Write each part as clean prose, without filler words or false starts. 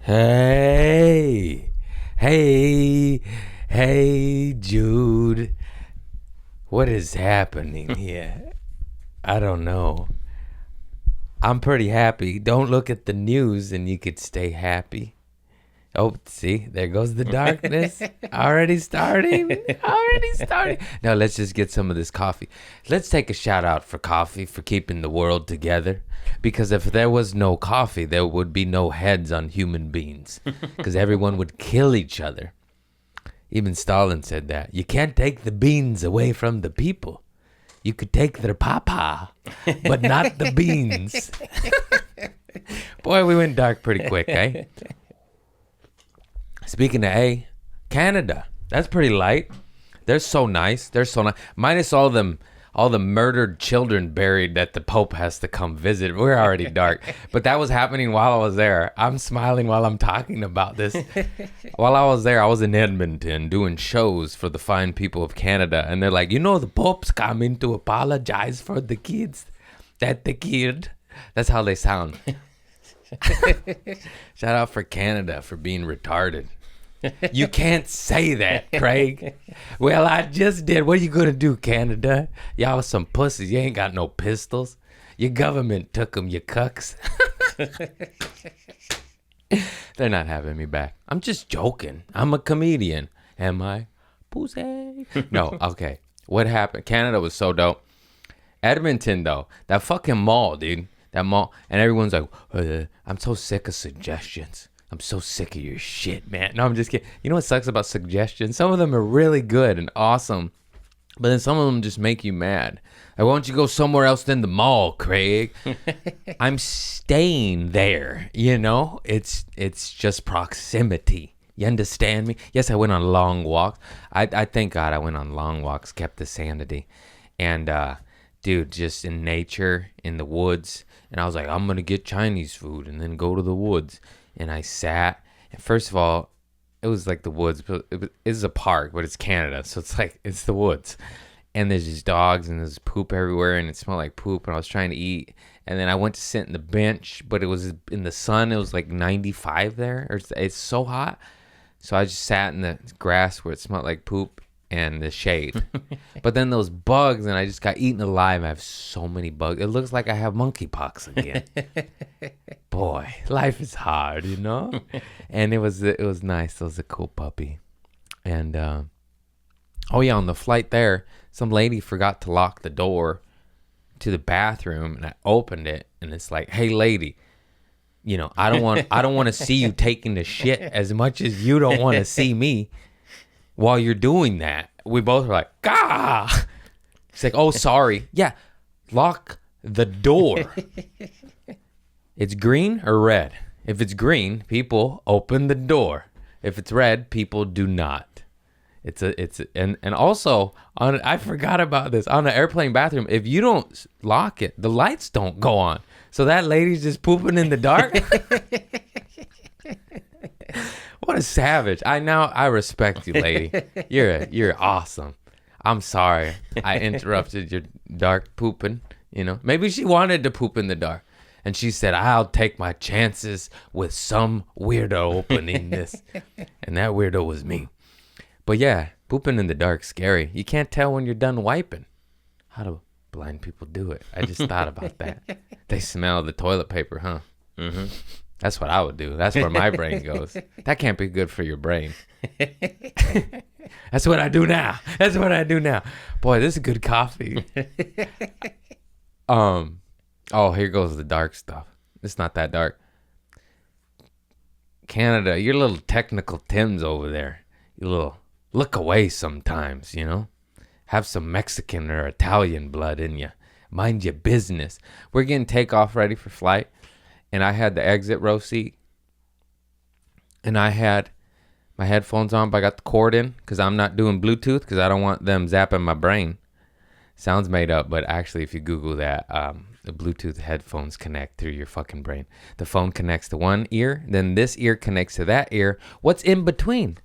Hey, hey, hey, Jude. What is happening here? I don't know. I'm pretty happy. Don't look at the news and you could stay happy. Oh, see, there goes the darkness. Already starting. Now let's just get some of this coffee. Let's take a shout out for coffee for keeping the world together. Because if there was no coffee, there would be no heads on human beings. Because everyone would kill each other. Even Stalin said that. You can't take the beans away from the people. You could take their papa, but not the beans. Boy, we went dark pretty quick, eh? Speaking of Canada, that's pretty light. They're so nice. Minus all the murdered children buried that the Pope has to come visit. We're already dark. But that was happening while I was there. I'm smiling while I'm talking about this. While I was there, I was in Edmonton doing shows for the fine people of Canada. And they're like, the Pope's coming to apologize for the kids. That's how they sound. Shout out for Canada for being retarded. You can't say that, Craig. Well, I just did. What are you going to do, Canada? Y'all some pussies. You ain't got no pistols. Your government took them, you cucks. They're not having me back. I'm just joking. I'm a comedian. Am I? Pussy. No, okay. What happened? Canada was so dope. Edmonton, though. That fucking mall, dude. That mall. And everyone's like, I'm so sick of suggestions. I'm so sick of your shit, man. No, I'm just kidding. You know what sucks about suggestions? Some of them are really good and awesome, but then some of them just make you mad. Like, why don't you go somewhere else than the mall, Craig? I'm staying there, It's just proximity. You understand me? Yes, I went on long walks. I thank God I went on long walks, kept the sanity. And, dude, just in nature, in the woods. And I was like, I'm going to get Chinese food and then go to the woods. And I sat, and first of all, it was like the woods, but it's a park, but it's Canada, so it's the woods. And there's these dogs, and there's poop everywhere, and it smelled like poop, and I was trying to eat. And then I went to sit in the bench, but it was in the sun. It was like 95 there, or it's so hot. So I just sat in the grass where it smelled like poop and the shade. But then those bugs, and I just got eaten alive. I have so many bugs. It looks like I have monkeypox again. Boy, life is hard, And it was nice. It was a cool puppy. And on the flight there, some lady forgot to lock the door to the bathroom, and I opened it, and it's like, hey lady, I don't want to see you taking the shit as much as you don't want to see me while you're doing that. We both were like, gah. She's like, oh, sorry. Yeah, lock the door. It's green or red? If it's green, people open the door. If it's red, people do not. And also I forgot about this on the airplane bathroom. If you don't lock it, the lights don't go on. So that lady's just pooping in the dark. What a savage! I respect you, lady. You're awesome. I'm sorry I interrupted your dark pooping. Maybe she wanted to poop in the dark. And she said, I'll take my chances with some weirdo opening this. And that weirdo was me. But yeah, pooping in the dark's scary. You can't tell when you're done wiping. How do blind people do it? I just thought about that. They smell the toilet paper, huh? Mm-hmm. That's what I would do. That's where my brain goes. That can't be good for your brain. That's what I do now. Boy, this is good coffee. Oh, here goes the dark stuff. It's not that dark. Canada, your little technical Tims over there. You little look away sometimes, Have some Mexican or Italian blood in you. Mind your business. We're getting takeoff ready for flight. And I had the exit row seat. And I had my headphones on, but I got the cord in because I'm not doing Bluetooth because I don't want them zapping my brain. Sounds made up, but actually if you Google that, the Bluetooth headphones connect through your fucking brain. The phone connects to one ear, then this ear connects to that ear. What's in between?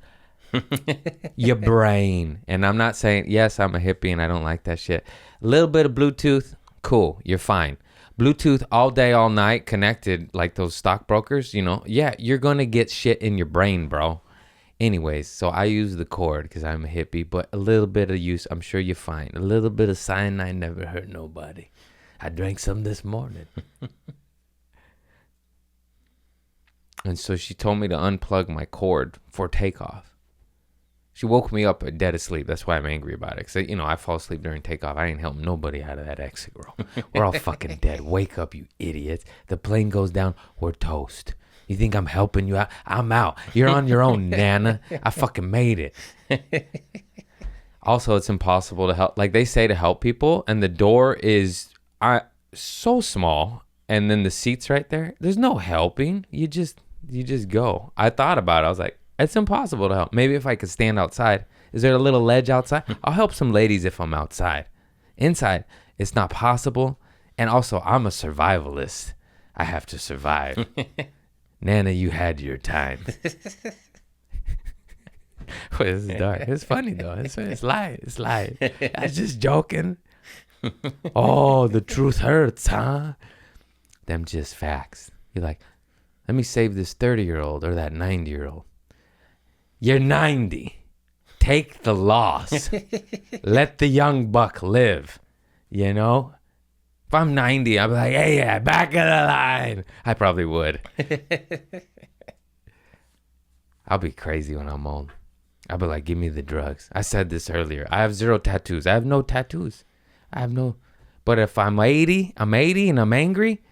Your brain. And I'm not saying, yes, I'm a hippie and I don't like that shit. A little bit of Bluetooth, cool, you're fine. Bluetooth all day, all night, connected like those stockbrokers, yeah, you're going to get shit in your brain, bro. Anyways, so I use the cord because I'm a hippie, but a little bit of use, I'm sure you find. A little bit of cyanide never hurt nobody. I drank some this morning. And so she told me to unplug my cord for takeoff. She woke me up dead asleep. That's why I'm angry about it. Because, I fall asleep during takeoff. I ain't helping nobody out of that exit row. We're all fucking dead. Wake up, you idiots. The plane goes down. We're toast. You think I'm helping you out? I'm out. You're on your own, Nana. I fucking made it. Also, it's impossible to help. Like they say to help people, and the door is so small, and then the seat's right there. There's no helping. You just go. I thought about it. I was like, it's impossible to help. Maybe if I could stand outside. Is there a little ledge outside? I'll help some ladies if I'm outside. Inside, it's not possible. And also, I'm a survivalist. I have to survive. Nana, you had your time. Wait, this is dark. It's funny, though. It's light. It's light. I was just joking. Oh, the truth hurts, huh? Them just facts. You're like, let me save this 30-year-old or that 90-year-old. You're 90. Take the loss. Let the young buck live. If I'm 90, I'll be like, hey, back of the line. I probably would. I'll be crazy when I'm old. I'll be like, give me the drugs. I said this earlier. I have 0 tattoos. I have no tattoos. But if I'm 80 and I'm angry,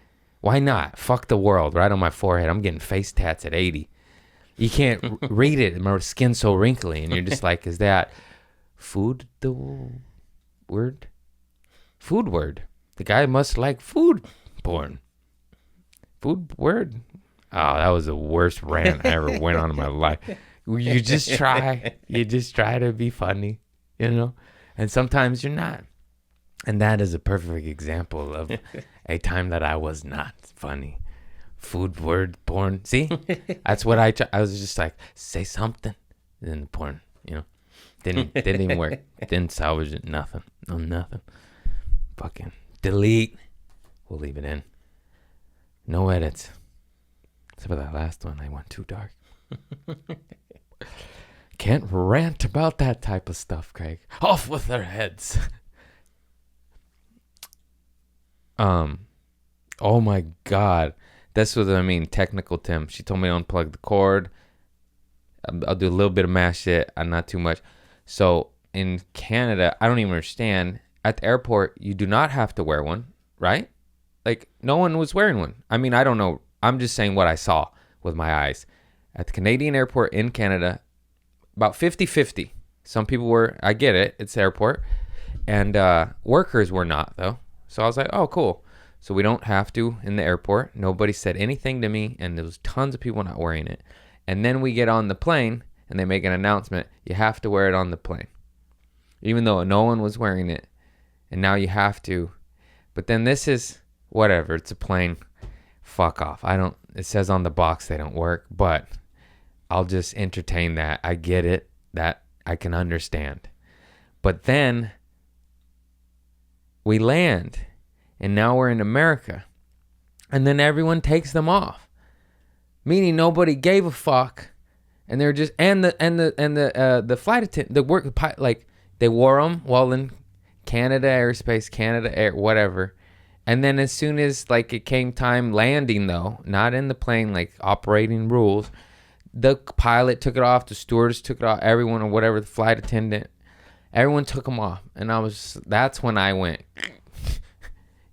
why not? Fuck the world right on my forehead. I'm getting face tats at 80. You can't read it. My skin's so wrinkly. And you're just like, is that food the word? Food word. The guy must like food porn. Food word. Oh, that was the worst rant I ever went on in my life. You just try to be funny, and sometimes you're not. And that is a perfect example of a time that I was not funny. Food word porn. See, that's what I was just like, say something. Then porn, didn't even work. Didn't salvage it. Nothing. No, nothing. Fucking delete. We'll leave it in. No edits. Except for that last one. I went too dark. Can't rant about that type of stuff, Craig. Off with their heads. Oh my God. That's what I mean. Technical Tim. She told me to unplug the cord. I'll do a little bit of mash shit. Not too much. So in Canada, I don't even understand. At the airport, you do not have to wear one, right? Like no one was wearing one. I mean, I don't know. I'm just saying what I saw with my eyes. At the Canadian airport in Canada, about 50-50. Some people were, I get it, it's the airport. And workers were not, though. So I was like, oh, cool. So we don't have to in the airport. Nobody said anything to me, and there was tons of people not wearing it. And then we get on the plane, and they make an announcement, you have to wear it on the plane. Even though no one was wearing it, and now you have to. But then this is, whatever, it's a plane. Fuck off. It says on the box they don't work, but I'll just entertain that. I get it. That I can understand. But then we land, and now we're in America, and then everyone takes them off, meaning nobody gave a fuck, and they're just the flight attendant, the work, like they wore them while in Canada airspace, Canada air, whatever. And then as soon as like it came time landing, though, not in the plane, like operating rules, the pilot took it off, the stewardess took it off, everyone or whatever, the flight attendant, everyone took them off. And that's when I went,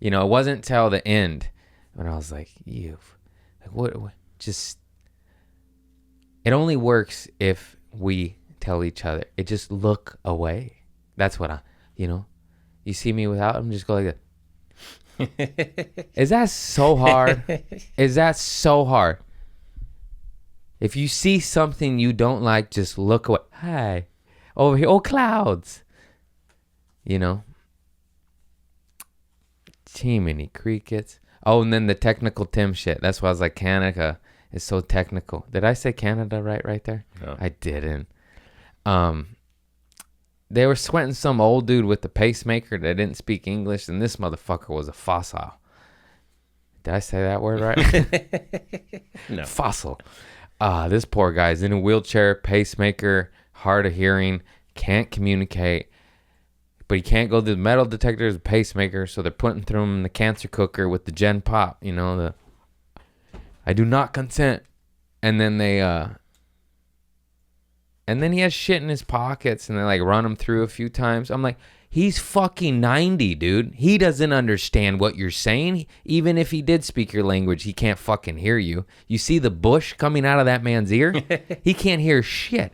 it wasn't till the end when I was like, what, just, it only works if we tell each other, it just look away. That's what you see me without them, just go like that. Is that so hard? Is that so hard? If you see something you don't like, just look away. Hi. Over here. Oh, clouds. Too many crickets. Oh, and then the technical Tim shit. That's why I was like, Canada is so technical. Did I say Canada right there? No. I didn't. They were sweating some old dude with the pacemaker that didn't speak English, and this motherfucker was a fossil. Did I say that word right? No. Fossil. This poor guy's in a wheelchair, pacemaker, hard of hearing, can't communicate, but he can't go to the metal detector as a pacemaker, so they're putting through him in the cancer cooker with the Gen Pop, I do not consent. And then and then he has shit in his pockets, and they like run him through a few times. I'm like, he's fucking 90, dude. He doesn't understand what you're saying. Even if he did speak your language, he can't fucking hear you. You see the bush coming out of that man's ear? He can't hear shit.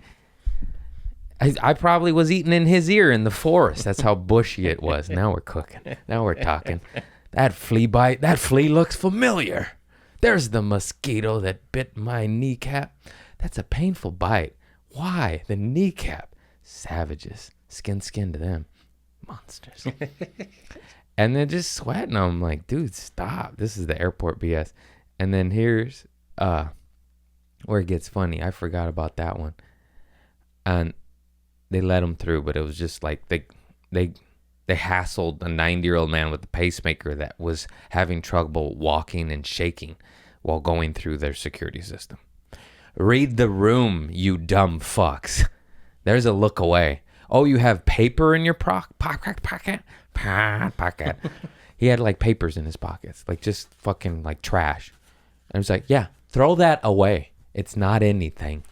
I probably was eating in his ear in the forest. That's how bushy it was. Now we're cooking. Now we're talking. That flea bite, that flea looks familiar. There's the mosquito that bit my kneecap. That's a painful bite. Why? The kneecap. Savages. Skin to them. Monsters. And then just sweating. I'm like, dude, stop. This is the airport BS. And then here's where it gets funny. I forgot about that one. And they let him through, but it was just like they hassled a 90-year-old man with a pacemaker that was having trouble walking and shaking while going through their security system. Read the room, you dumb fucks. There's a look away. Oh, you have paper in your pocket? He had like papers in his pockets, like just fucking like trash. And I was like, yeah, throw that away. It's not anything.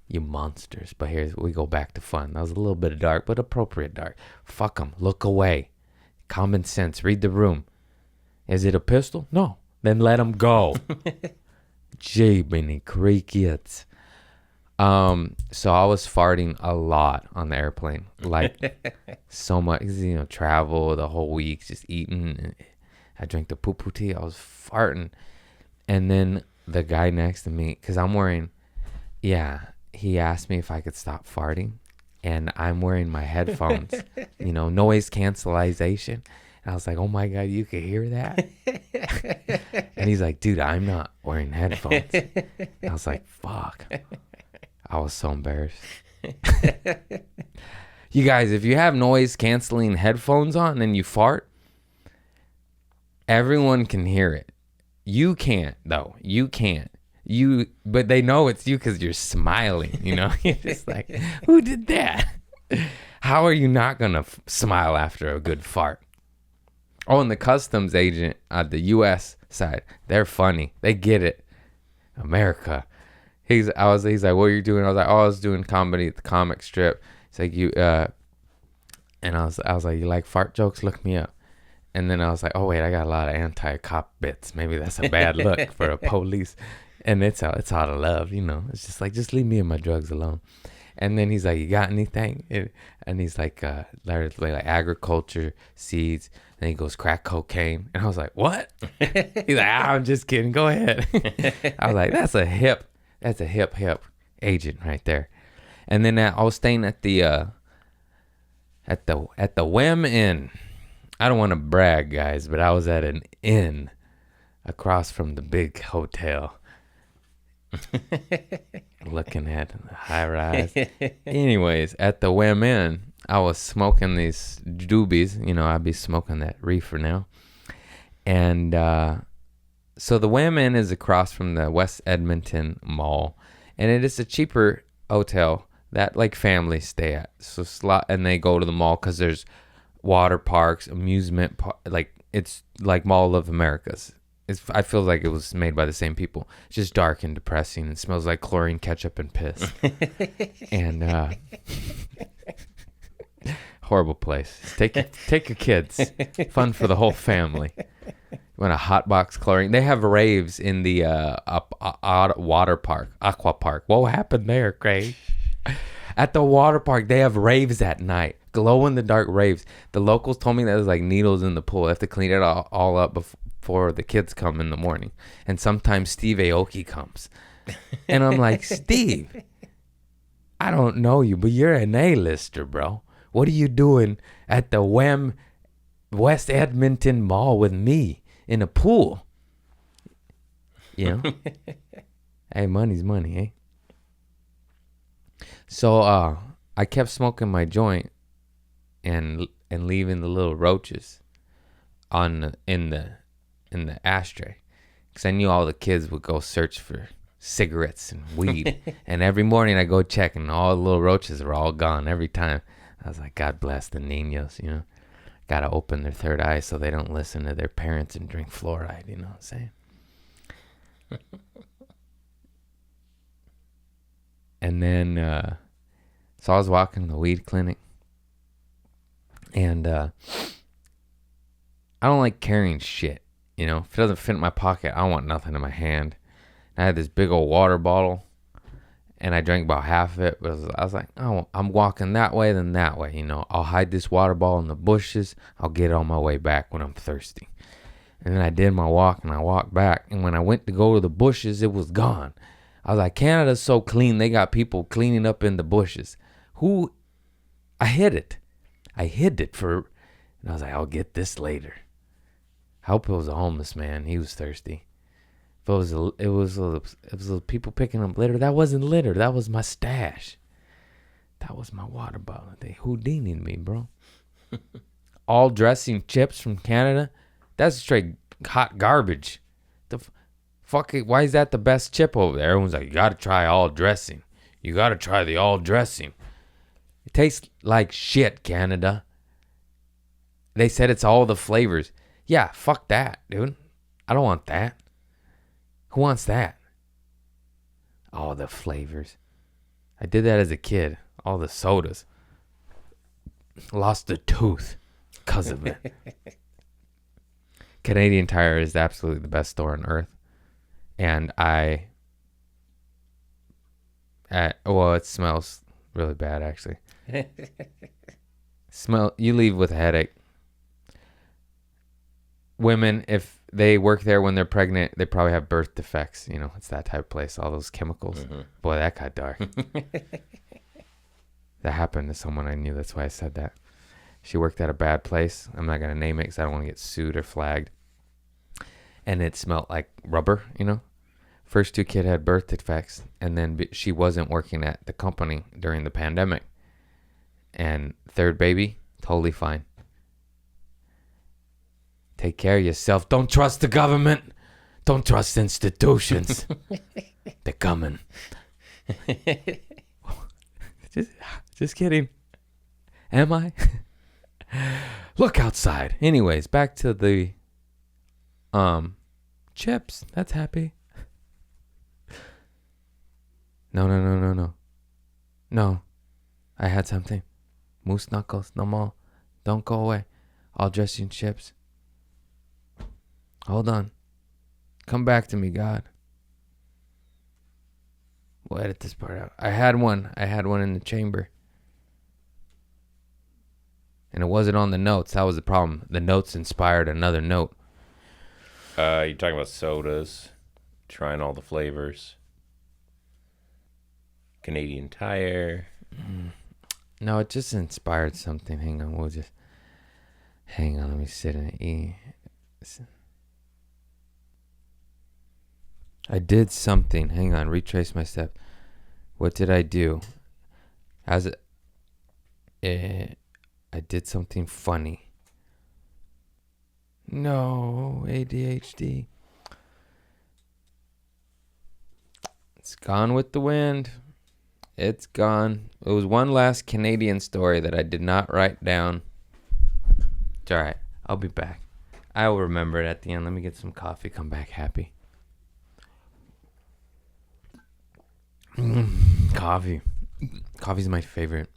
You monsters. But here we go back to fun. That was a little bit of dark, but appropriate dark. Fuck them. Look away. Common sense. Read the room. Is it a pistol? No. Then let them go. Jiminy crickets. So I was farting a lot on the airplane. Like so much, travel the whole week, just eating. I drank the poo-poo tea. I was farting. And then the guy next to me, because I'm wearing, he asked me if I could stop farting, and I'm wearing my headphones, noise cancellation. And I was like, oh my God, you could hear that? And he's like, dude, I'm not wearing headphones. I was like, fuck. I was so embarrassed. You guys, if you have noise canceling headphones on and you fart, everyone can hear it. You can't, though. You can't. But they know it's you because you're smiling, You're just like, who did that? How are you not going to smile after a good fart? Oh, and the customs agent at the U.S. side, they're funny. They get it. America. He's like, what are you doing? I was like, I was doing comedy at the comic strip. He's like, and I was like, you like fart jokes? Look me up. And then I was like, oh wait, I got a lot of anti-cop bits. Maybe that's a bad look for a police. And it's out of love, It's just like, just leave me and my drugs alone. And then he's like, you got anything? And he's like, like agriculture, seeds. And he goes, crack cocaine. And I was like, what? He's like, I'm just kidding. Go ahead. I was like, that's a hip agent right there. And then I was staying at the Whim Inn. I don't want to brag, guys, but I was at an inn across from the big hotel. Looking at the high rise. Anyways, at the Whim Inn, I was smoking these doobies. I'd be smoking that reefer now. And so the Whim Inn is across from the West Edmonton Mall. And it is a cheaper hotel that like families stay at. And they go to the mall because there's water parks, amusement like it's like Mall of America's. I feel like it was made by the same people. It's just dark and depressing and smells like chlorine, ketchup, and piss. And horrible place. Take your kids. Fun for the whole family. You want a hot box chlorine? They have raves in the water park, aqua park. What happened there, Craig? At the water park, they have raves at night. Glow in the dark raves. The locals told me that there's like needles in the pool. They have to clean it all up before the kids come in the morning. And sometimes Steve Aoki comes. And I'm like, Steve, I don't know you, but you're an A-lister, bro. What are you doing at the West Edmonton Mall with me in a pool? Hey, money's money, eh? So I kept smoking my joint and leaving the little roaches in the in the ashtray. Because I knew all the kids would go search for cigarettes and weed. And every morning I go check, and all the little roaches are all gone every time. I was like, God bless the niños, you know. Got to open their third eye so they don't listen to their parents and drink fluoride, you know what I'm saying? And then, so I was walking to the weed clinic. And I don't like carrying shit, you know. If it doesn't fit in my pocket, I don't want nothing in my hand. And I had this big old water bottle, and I drank about half of it. But I was like, oh, I'm walking that way, then that way, you know. I'll hide this water bottle in the bushes. I'll get it on my way back when I'm thirsty. And then I did my walk, and I walked back. And when I went to go to the bushes, it was gone. I was like, Canada's so clean. They got people cleaning up in the bushes. I hid it. I hid it and I was like, I'll get this later. I hope it was a homeless man. He was thirsty. If it was people picking up litter. That wasn't litter. That was my stash. That was my water bottle. They Houdini'd me, bro. All dressing chips from Canada. That's straight hot garbage. Fuck it. Why is that the best chip over there? Everyone's like, you got to try all dressing. You got to try the all dressing. It tastes like shit, Canada. They said it's all the flavors. Yeah, fuck that, dude. I don't want that. Who wants that? All the flavors. I did that as a kid. All the sodas. Lost a tooth because of it. Canadian Tire is absolutely the best store on earth. And it smells really bad, actually. You leave with a headache. Women, if they work there when they're pregnant, they probably have birth defects. You know, it's that type of place. All those chemicals. Mm-hmm. Boy, that got dark. That happened to someone I knew. That's why I said that. She worked at a bad place. I'm not going to name it because I don't want to get sued or flagged. And it smelled like rubber, you know. First two kids had birth defects. And then she wasn't working at the company during the pandemic. And third baby, totally fine. Take care of yourself. Don't trust the government. Don't trust institutions. They're coming. Just kidding. Am I? Look outside. Anyways, back to the chips. That's happy. No. No. I had something. Moose knuckles. No more. Don't go away. All dressing chips. Hold on. Come back to me, God. We'll edit this part out. I had one in the chamber. And it wasn't on the notes. That was the problem. The notes inspired another note. You're talking about sodas. Trying all the flavors. Canadian Tire. No, it just inspired something. Hang on. Let me sit and eat. I did something. Hang on. Retrace my steps. What did I do? I did something funny. No, ADHD. It's gone with the wind. It's gone. It was one last Canadian story that I did not write down. It's all right. I'll be back. I will remember it at the end. Let me get some coffee. Come back happy. Coffee. Coffee's my favorite.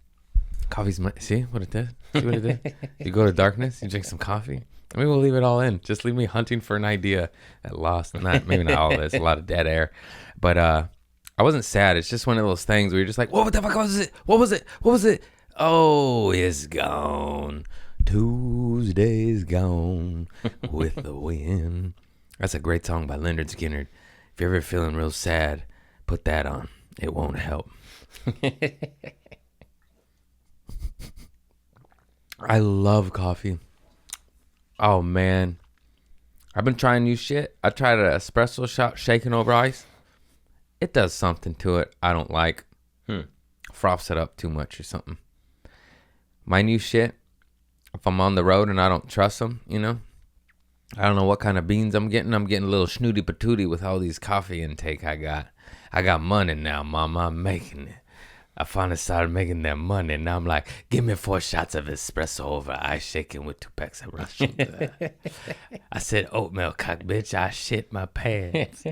See what it did? See what it did? You go to darkness, you drink some coffee. Maybe we'll leave it all in. Just leave me hunting for an idea at lost. Maybe not all of it. It's a lot of dead air. But I wasn't sad. It's just one of those things where you're just like, what the fuck was it? What was it? Oh, it's gone. Tuesday's gone with the wind. That's a great song by Leonard Skinner. If you're ever feeling real sad, put that on. It won't help. I love coffee. Oh, man. I've been trying new shit. I tried an espresso shot shaken over ice. It does something to it I don't like. Froths it up too much or something. My new shit, if I'm on the road and I don't trust them, you know, I don't know what kind of beans I'm getting. I'm getting a little snooty patooty with all these coffee intake I got. I got money now, mama. I'm making it. I finally started making that money. Now I'm like, give me 4 shots of espresso over ice shaking with 2 packs of raw sugar. I said, oatmeal cock, bitch. I shit my pants.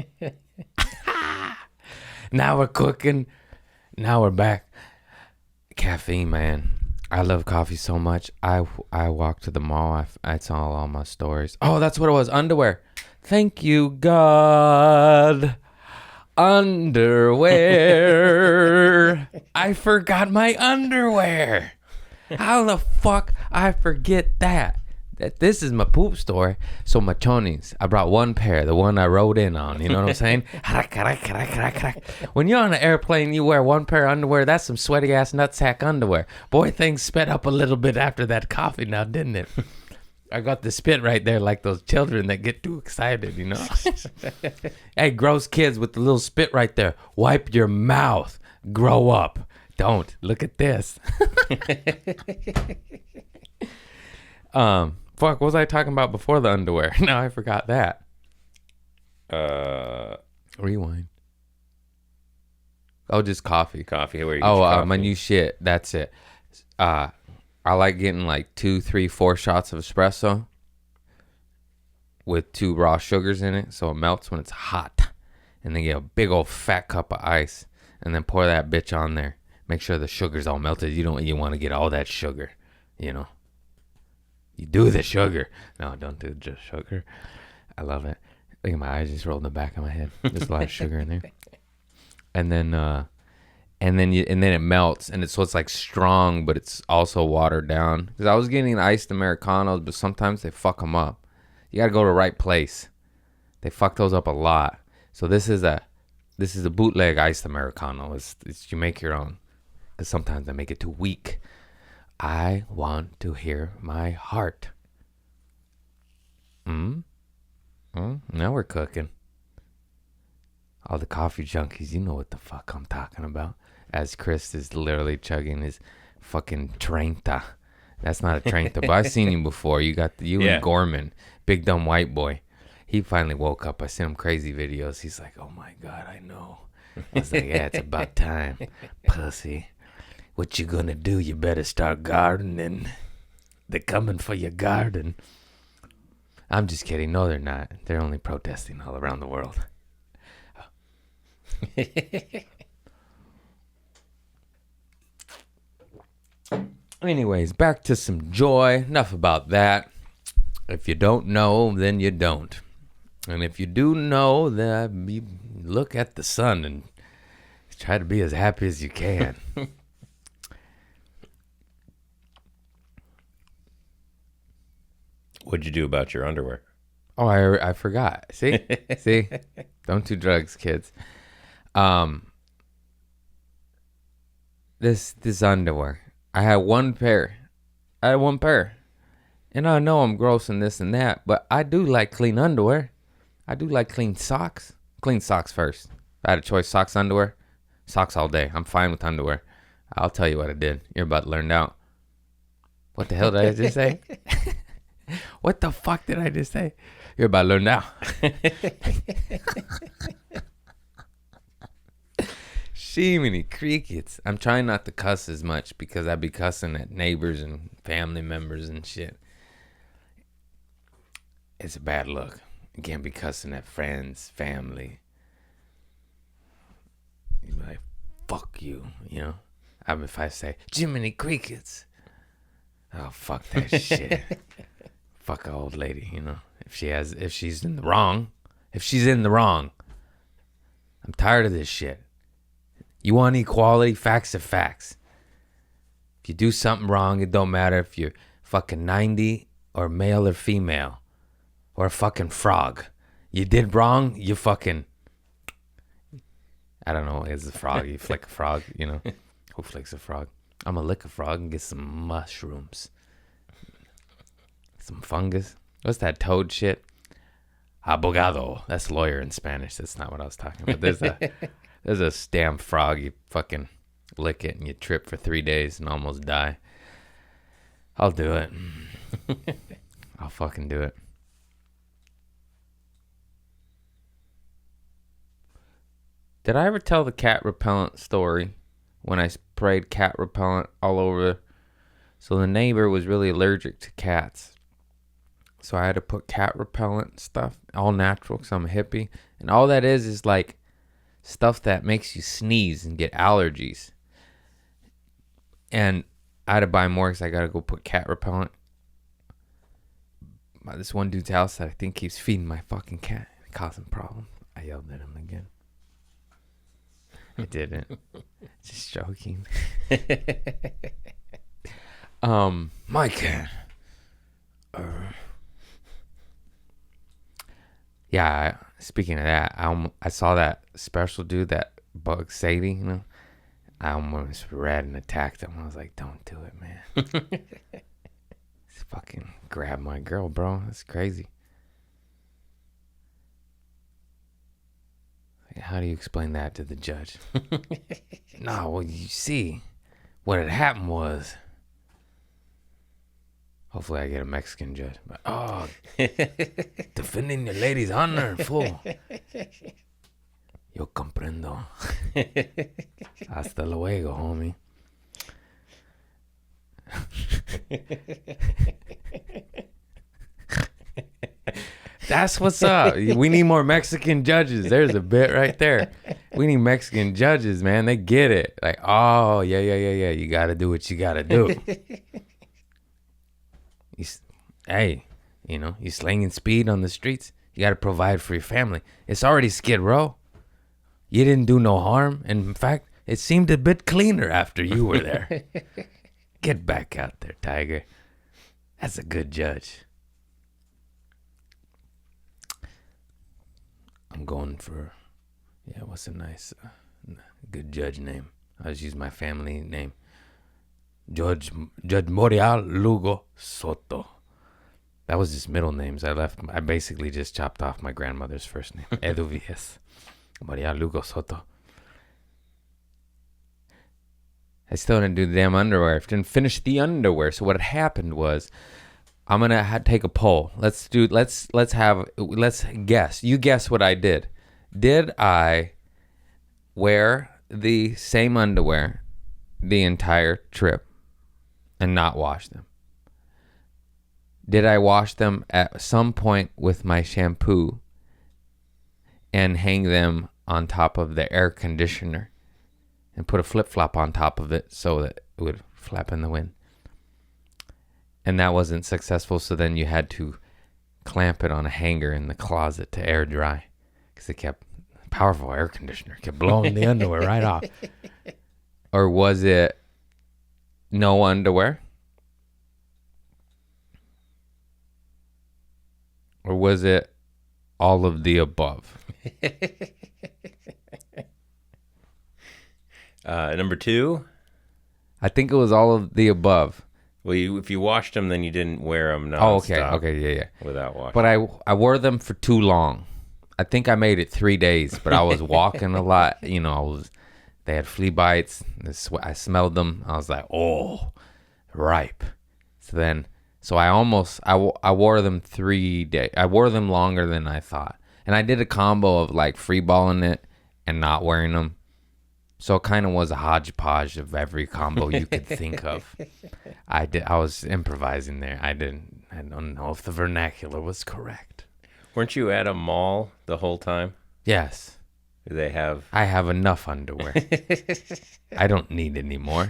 Now we're cooking. Now we're back. Caffeine, man. I love coffee so much. I walked to the mall. I saw all my stories. Oh, that's what it was. Underwear. Thank you, God. Underwear. I forgot my underwear. How the fuck I forget that? This is my poop story. So my chonies, I brought 1 pair, the one I rode in on. You know what I'm saying? When you're on an airplane, you wear 1 pair of underwear. That's some sweaty ass nutsack underwear. Boy, things sped up a little bit after that coffee now, didn't it? I got the spit right there like those children that get too excited, you know? Hey, gross kids with the little spit right there. Wipe your mouth. Grow up. Don't. Look at this. Fuck, what was I talking about before the underwear? Now I forgot that. Rewind. Oh, just coffee. Coffee. Where you get your Oh, coffee? my new shit. That's it. I like getting like 2, 3, 4 shots of espresso with 2 raw sugars in it, so it melts when it's hot. And then get a big old fat cup of ice, and then pour that bitch on there. Make sure the sugar's all melted. You want to get all that sugar, you know. You do the sugar. No, don't do just sugar. I love it. Look at my eyes just rolled in the back of my head. There's a lot of sugar in there. And then it melts, and so it's like strong, but it's also watered down. Because I was getting iced Americanos, but sometimes they fuck them up. You gotta go to the right place. They fuck those up a lot. So this is a bootleg iced Americano. It's you make your own. Because sometimes they make it too weak. I want to hear my heart. Now we're cooking. All the coffee junkies, you know what the fuck I'm talking about. As Chris is literally chugging his fucking Treinta. That's not a Treinta, but I've seen you before. You got and Gorman, big dumb white boy. He finally woke up. I sent him crazy videos. He's like, oh my God, I know. I was like, yeah, it's about time, pussy. What you gonna do? You better start gardening. They're coming for your garden. I'm just kidding. No, they're not. They're only protesting all around the world. Anyways, back to some joy. Enough about that. If you don't know, then you don't. And if you do know, then you look at the sun and try to be as happy as you can. What'd you do about your underwear? Oh, I forgot. See? Don't do drugs, kids. This underwear. I had 1 pair. And I know I'm gross and this and that, but I do like clean underwear. I do like clean socks. Clean socks first. If I had a choice, socks, underwear. Socks all day. I'm fine with underwear. I'll tell you what I did. You're about to learn out. What the hell did I just say? What the fuck did I just say? You're about to learn now. Shiminy crickets. I'm trying not to cuss as much because I be cussing at neighbors and family members and shit. It's a bad look. You can't be cussing at friends, family. You be like, fuck you, you know? If I say, Jiminy crickets. Oh, fuck that shit. Fuck a old lady, you know? If she's in the wrong. I'm tired of this shit. You want equality? Facts are facts. If you do something wrong, it don't matter if you're fucking 90 or male or female or a fucking frog. You did wrong, you fucking... I don't know, it's a frog. You flick a frog, you know? Who flicks a frog? I'm gonna lick a frog and get some mushrooms. Some fungus. What's that toad shit? Abogado. That's lawyer in Spanish. That's not what I was talking about. There's a damn frog. You fucking lick it and you trip for 3 days and almost die. I'll do it. I'll fucking do it. Did I ever tell the cat repellent story when I sprayed cat repellent all over? So the neighbor was really allergic to cats. So I had to put cat repellent stuff, all natural because I'm a hippie. And all that is like stuff that makes you sneeze and get allergies. And I had to buy more because I got to go put cat repellent by this one dude's house that I think keeps feeding my fucking cat. It causing problems. I yelled at him again. I didn't. Just joking. My cat. Yeah, speaking of that, I saw that special dude that bugged Sadie, you know. I almost ran and attacked him. I was like, don't do it, man. Just fucking grab my girl, bro. That's crazy. How do you explain that to the judge? No, well, you see, what had happened was, hopefully I get a Mexican judge. But, defending your lady's honor, fool. Yo comprendo. Hasta luego, homie. That's what's up. We need more Mexican judges. There's a bit right there. We need Mexican judges, man. They get it. Like, oh, yeah. You got to do what you got to do. Hey, you know, you slinging speed on the streets. You got to provide for your family. It's already Skid Row. You didn't do no harm. And in fact, it seemed a bit cleaner after you were there. Get back out there, Tiger. That's a good judge. I'm going for, what's a nice, good judge name? I'll just use my family name. Judge Morial Lugo Soto. That was his middle names. I basically just chopped off my grandmother's first name. Eduvies. Morial Lugo Soto. I still didn't do the damn underwear. I didn't finish the underwear. So what had happened was, I'm gonna take a poll. Let's guess. You guess what I did. Did I wear the same underwear the entire trip and not wash them? Did I wash them at some point with my shampoo and hang them on top of the air conditioner and put a flip-flop on top of it so that it would flap in the wind? And that wasn't successful, so then you had to clamp it on a hanger in the closet to air dry because it kept, powerful air conditioner, kept blowing the underwear right off. Or was it no underwear? Or was it all of the above? Number 2? I think it was all of the above. Well, if you washed them, then you didn't wear them nonstop. Oh, okay, yeah. Without washing. But I wore them for too long. I think I made it 3 days, but I was walking a lot. You know, they had flea bites. I smelled them. I was like, oh, ripe. So I wore them 3 days. I wore them longer than I thought. And I did a combo of like free balling it and not wearing them. So it kind of was a hodgepodge of every combo you could think of. I was improvising there. I don't know if the vernacular was correct. Weren't you at a mall the whole time? Yes. Do they have? I have enough underwear. I don't need any more.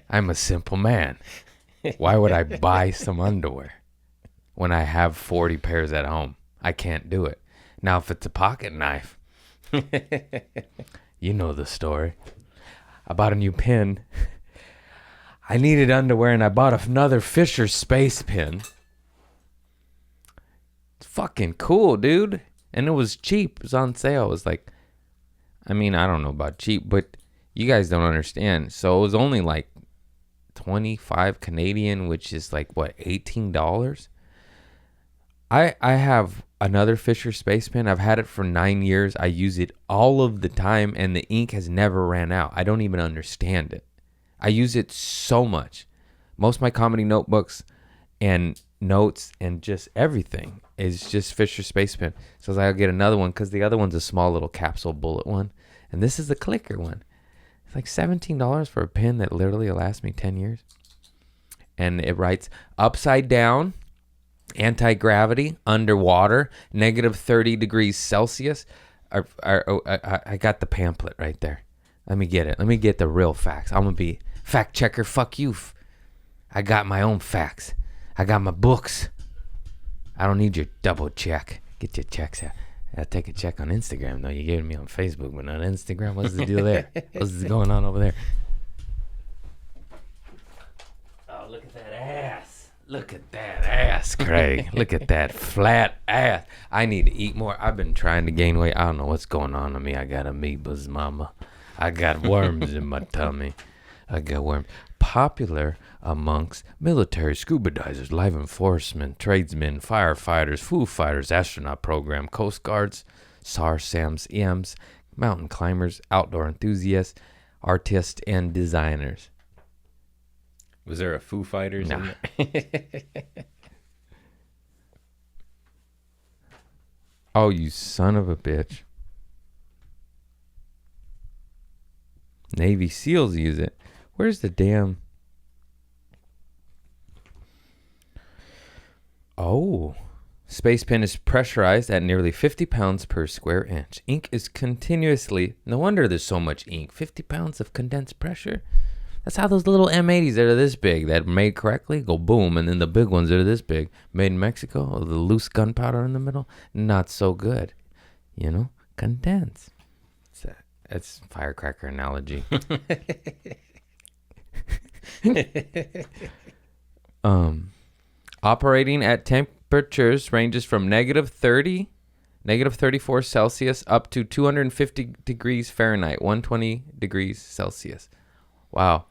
I'm a simple man. Why would I buy some underwear when I have 40 pairs at home? I can't do it. Now, if it's a pocket knife, you know the story. I bought a new pin. I needed underwear, and I bought another Fisher Space pin. It's fucking cool, dude. And it was cheap. It was on sale. It was like, I mean, I don't know about cheap, but you guys don't understand. So it was only like 25 Canadian, which is like, what, $18? I have another Fisher Space Pen. I've had it for 9 years. I use it all of the time, and the ink has never ran out. I don't even understand it. I use it so much. Most of my comedy notebooks and notes and just everything is just Fisher Space Pen. So I was like, I'll get another one because the other one's a small little capsule bullet one. And this is the clicker one. It's like $17 for a pen that literally will last me 10 years. And it writes upside down, anti-gravity, underwater, -30 degrees Celsius. I got the pamphlet right there. Let me get it. Let me get the real facts. I'm going to be fact checker. Fuck you. I got my own facts. I got my books. I don't need your double check. Get your checks out. I'll take a check on Instagram, though. You're giving me on Facebook, but not Instagram. What's the deal there? What's going on over there? Oh, look at that ass. Look at that ass, Craig. Look at that flat ass. I need to eat more. I've been trying to gain weight. I don't know what's going on to me. I got amoebas, mama. I got worms in my tummy. I got worms. Popular amongst military, scuba divers, life enforcement, tradesmen, firefighters, Foo Fighters, astronaut program, Coast Guards, SAR, SAMs, EMs, mountain climbers, outdoor enthusiasts, artists, and designers. Was there a Foo Fighters in there? Oh, you son of a bitch. Navy SEALs use it. Where's the damn... Oh. Space pen is pressurized at nearly 50 pounds per square inch. Ink is continuously... No wonder there's so much ink. 50 pounds of condensed pressure. That's how those little M80s that are this big, that are made correctly, go boom. And then the big ones that are this big, made in Mexico, with the loose gunpowder in the middle, not so good. You know? Condense. It's firecracker analogy. Operating at temperatures ranges from -30, -34 Celsius up to 250 degrees Fahrenheit, 120 degrees Celsius. Wow.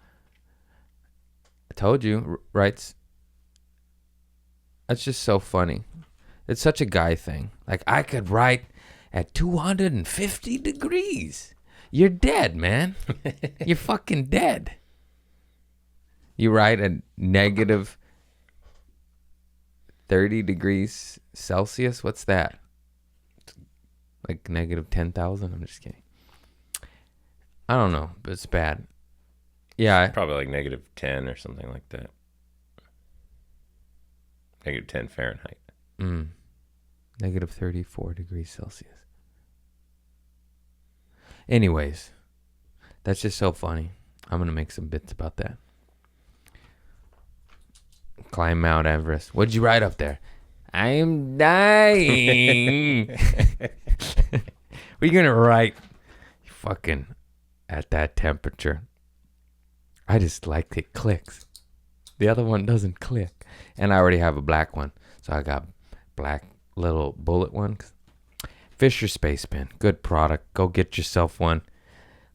I told you, writes. That's just so funny. It's such a guy thing. Like, I could write at 250 degrees. You're dead, man. You're fucking dead. You write at -30 degrees Celsius. What's that? Like -10,000? I'm just kidding. I don't know, but it's bad. Yeah. Probably like -10 or something like that. -10 Fahrenheit. -34 degrees Celsius. Anyways, that's just so funny. I'm going to make some bits about that. Climb Mount Everest. What'd you write up there? I'm dying. What are you going to write? Fucking at that temperature. I just like it clicks. The other one doesn't click. And I already have a black one. So I got black little bullet ones. Fisher Space Pen. Good product. Go get yourself one.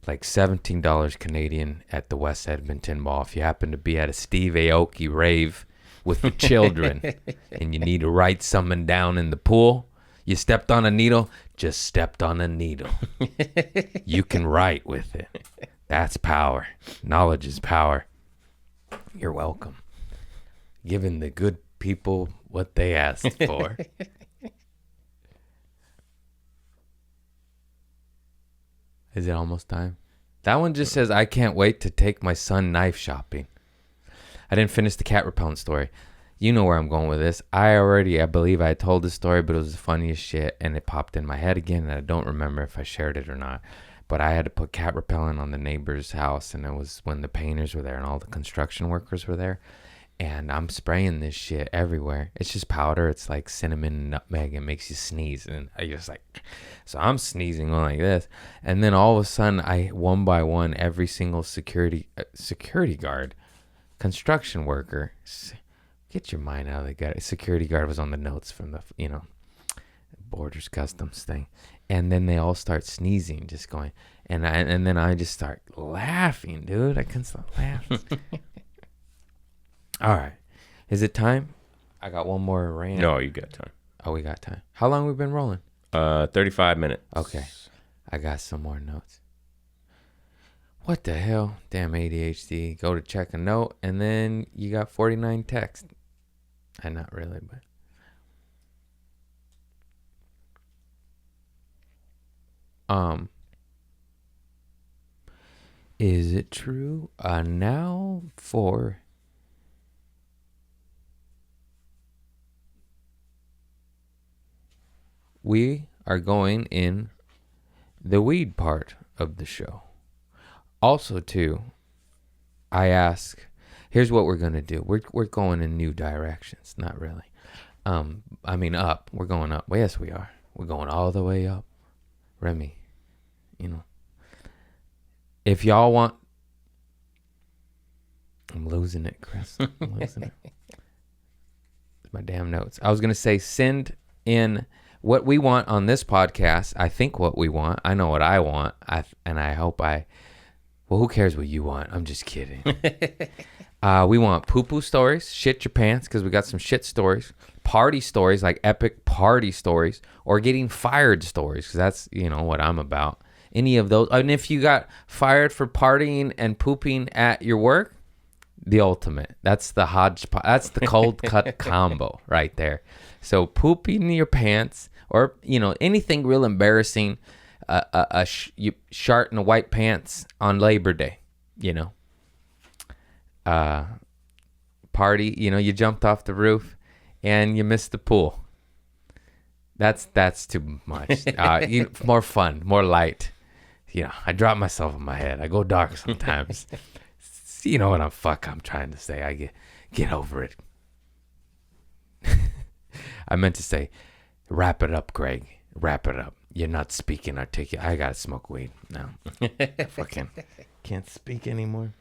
Like $17 Canadian at the West Edmonton Mall. If you happen to be at a Steve Aoki rave with the children and you need to write something down in the pool, you stepped on a needle, just stepped on a needle. You can write with it. That's power. Knowledge is power. You're welcome. Giving the good people what they asked for. Is it almost time? That one just says, I can't wait to take my son knife shopping. I didn't finish the cat repellent story. You know where I'm going with this. I believe I told this story, but it was the funniest shit, and it popped in my head again, and I don't remember if I shared it or not. But I had to put cat repellent on the neighbor's house, and it was when the painters were there and all the construction workers were there. And I'm spraying this shit everywhere. It's just powder. It's like cinnamon and nutmeg. It makes you sneeze. And I just like, so I'm sneezing going like this. And then all of a sudden, one by one, every single security guard, construction worker, get your mind out of the guy. Security guard was on the notes from the, Borders Customs thing. And then they all start sneezing, just going. And then I just start laughing, dude. I couldn't stop laughing. All right. Is it time? I got one more rant. No, you got time. Oh, we got time. How long we been rolling? 35 minutes. Okay. I got some more notes. What the hell? Damn ADHD. Go to check a note, and then you got 49 text. Not really, but. Is it true? Now for we are going in the weed part of the show. Also, too, I ask, here's what we're gonna do. We're going in new directions. Not really. I mean up. We're going up. Well, yes, we are. We're going all the way up. Remy, you know. If y'all want, I'm losing it, Chris. I'm losing it. It's my damn notes. I was gonna say send in what we want on this podcast. I think what we want. I know what I want. I hope I. Well, who cares what you want? I'm just kidding. We want poo-poo stories, shit your pants, because we got some shit stories, party stories, like epic party stories, or getting fired stories, because that's, what I'm about. Any of those. And if you got fired for partying and pooping at your work, the ultimate. That's the hodgepodge. That's the cold cut combo right there. So pooping in your pants, or, anything real embarrassing, you shart in the white pants on Labor Day, party, you jumped off the roof and you missed the pool. That's too much. More fun, more light. I drop myself on my head. I go dark sometimes. You know what I'm trying to say. I get over it. I meant to say, wrap it up, Greg. Wrap it up. You're not speaking articulate. I gotta smoke weed now. Fucking can't speak anymore.